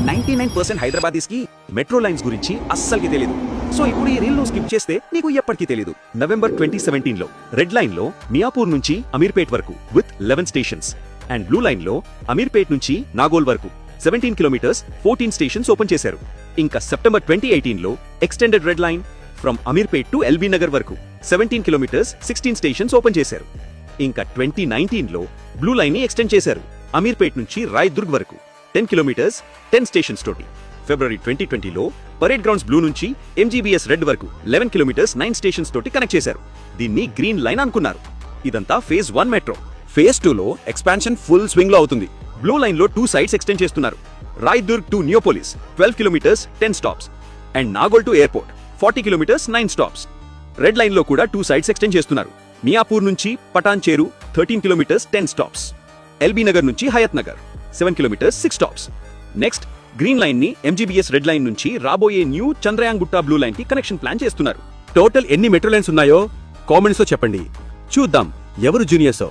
99% హైదరాబాదీస్కి metro lines గురించి అస్సలకి తెలీదు. సో ఇప్పుడు ఈ రీల్ స్కిప్ చేస్తే నీకు ఎప్పటికీ తెలీదు. నవంబర్ 2017లో రెడ్ లైన్ లో మియాపూర్ నుంచి అమీర్పేట్ వరకు with 11 stations and blue line లో అమీర్పేట్ నుంచి నాగోల్ వరకు 17 కిలోమీటర్స్ 14 స్టేషన్స్ ఓపెన్ చేశారు. ఇంకా సెప్టెంబర్ 2018లో extended red line from Ameerpet to LB Nagar వరకు 17 కిలోమీటర్స్ 16 స్టేషన్స్ ఓపెన్ చేశారు. ఇంకా 2019లో బ్లూ లైన్ ని ఎక్స్టెండ్ చేశారు అమీర్పేట్ నుంచి రాయ్దుర్గ్ వరకు 10 కిలోమీటర్స్ 10 స్టేషన్స్ తోటి. ఫిబ్రవరి 2020లో పరేడ్ గ్రౌండ్స్ బ్లూ నుంచి ఎంజీబీఎస్ రెడ్ వరకు 11 కిలోమీటర్స్ 9 స్టేషన్స్ తోటి కనెక్ట్ చేశారు. దీన్ని గ్రీన్ లైన్ అనుకున్నారు. ఇదంతా ఫేజ్ 1 మెట్రో. ఫేజ్ 2లో ఎక్స్పాన్షన్ ఫుల్ స్వింగ్ లో అవుతుంది. బ్లూ లైన్ లో 2 సైడ్స్ ఎక్స్టెండ్ చేస్తున్నారు. Raidurg to Neopolis 12 kilometres 10 stops and Nagole to airport 40 kilometres 9 stops. Red line లో కూడా 2 సైడ్స్ ఎక్స్టెండ్ చేస్తున్నారు. మియాపూర్ నుంచి పటాన్ చెరు 13 కిలోమీటర్స్ 10 స్టాప్స్. ఎల్బీ నగర్ నుంచి Hayath Nagar 7 kilometres 6 stops. Next green line ని ఎంజీబీఎస్ రెడ్ లైన్ నుంచి రాబోయే న్యూ చంద్రయాంగుట్ట బ్లూ లైన్ కి కనెక్షన్ ప్లాన్ చేస్తున్నారు. టోటల్ ఎన్ని మెట్రో లైన్స్ ఉన్నాయో కామెంట్స్ లో చెప్పండి. చూద్దాం ఎవరు జూనియర్సో.